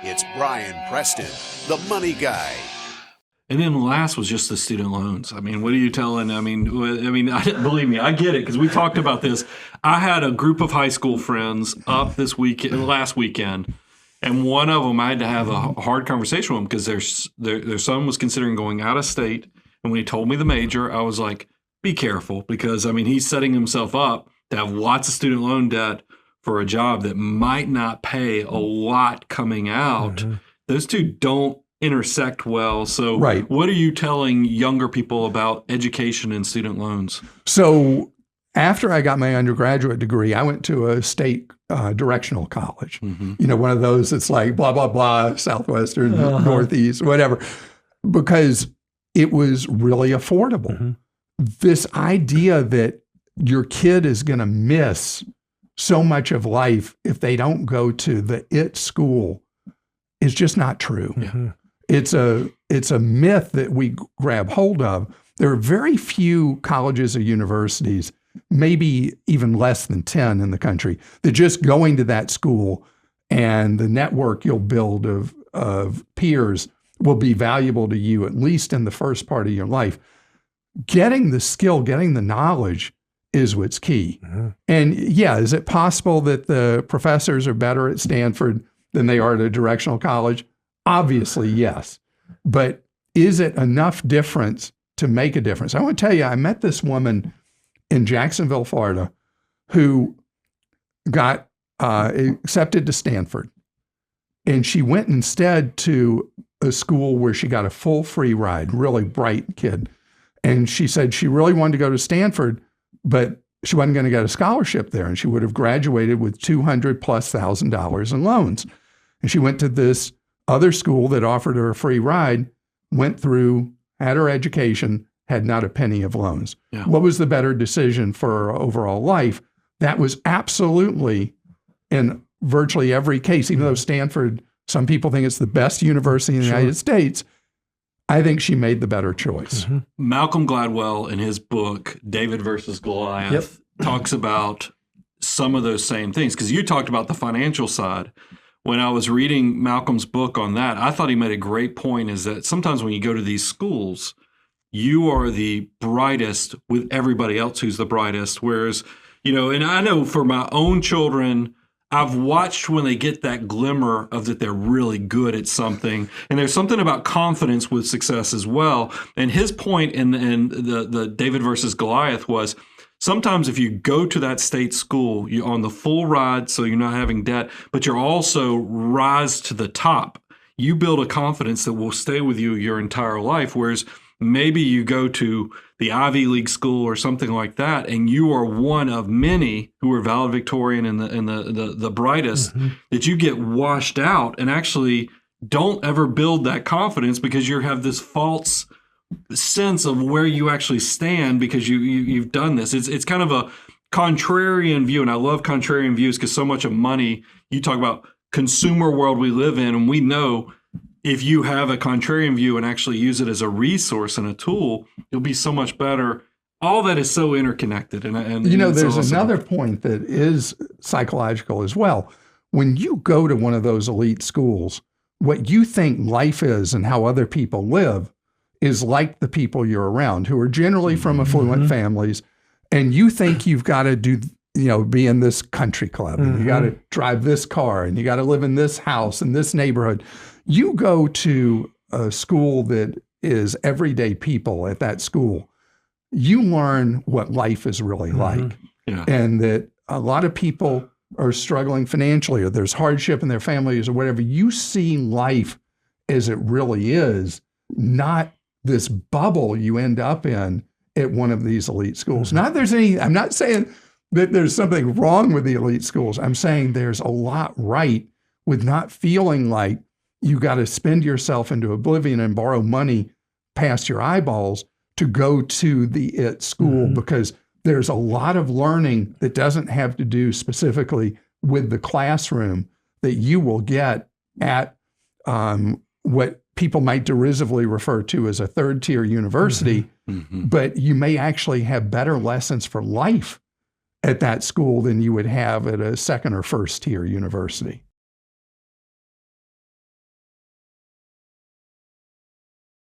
It's Brian Preston, the money guy. And then last was just the student loans. I mean, what are you telling? Believe me, I get it because we talked about this. I had a group of high school friends up last weekend, and one of them I had to have a hard conversation with them because their son was considering going out of state. And when he told me the major, I was like, be careful because, he's setting himself up to have lots of student loan debt for a job that might not pay a lot coming out. Mm-hmm. Those two don't intersect well. So What are you telling younger people about education and student loans? So after I got my undergraduate degree, I went to a state directional college. Mm-hmm. One of those that's like blah, blah, blah, Southwestern, Northeast, whatever, because it was really affordable. Mm-hmm. This idea that your kid is going to miss so much of life if they don't go to the school is just not true. Mm-hmm. It's a myth that we grab hold of. There are very few colleges or universities, maybe even less than 10 in the country, that just going to that school and the network you'll build of peers will be valuable to you, at least in the first part of your life. Getting the skill, getting the knowledge is what's key. Mm-hmm. And yeah, is it possible that the professors are better at Stanford than they are at a directional college? Obviously, yes. But is it enough difference to make a difference? I want to tell you, I met this woman in Jacksonville, Florida, who got accepted to Stanford. And she went instead to a school where she got a full free ride, really bright kid. And she said she really wanted to go to Stanford, but she wasn't going to get a scholarship there. And she would have graduated with $200,000+ in loans. And she went to this other school that offered her a free ride, went through, had her education, had not a penny of loans. Yeah. What was the better decision for her overall life? That was absolutely in virtually every case, even though Stanford, some people think it's the best university in the United States, I think she made the better choice. Mm-hmm. Malcolm Gladwell, in his book, David versus Goliath, talks about some of those same things. Because you talked about the financial side. When I was reading Malcolm's book on that, I thought he made a great point, is that sometimes when you go to these schools, you are the brightest with everybody else who's the brightest. Whereas, and I know for my own children, I've watched when they get that glimmer of that they're really good at something. And there's something about confidence with success as well. And his point in the David versus Goliath was, sometimes if you go to that state school, you're on the full ride, so you're not having debt, but you're also rise to the top. You build a confidence that will stay with you your entire life. Whereas maybe you go to the Ivy League school or something like that, and you are one of many who are valedictorian and the brightest, that you get washed out and actually don't ever build that confidence because you have this false sense of where you actually stand because you've done this. It's kind of a contrarian view, and I love contrarian views because so much of money, you talk about consumer world we live in, and we know if you have a contrarian view and actually use it as a resource and a tool, you'll be so much better. All that is so interconnected. And there's awesome. Another point that is psychological as well. When you go to one of those elite schools, what you think life is and how other people live is like the people you're around, who are generally from affluent families. And you think you've got to be in this country club, and you got to drive this car, and you got to live in this house, in this neighborhood. You go to a school that is everyday people at that school, you learn what life is really like. Yeah. And that a lot of people are struggling financially, or there's hardship in their families or whatever. You see life as it really is, not this bubble you end up in at one of these elite schools. I'm not saying that there's something wrong with the elite schools. I'm saying there's a lot right with not feeling like you got to spend yourself into oblivion and borrow money past your eyeballs to go to the school, because there's a lot of learning that doesn't have to do specifically with the classroom that you will get at what people might derisively refer to as a third-tier university, but you may actually have better lessons for life at that school than you would have at a second or first-tier university.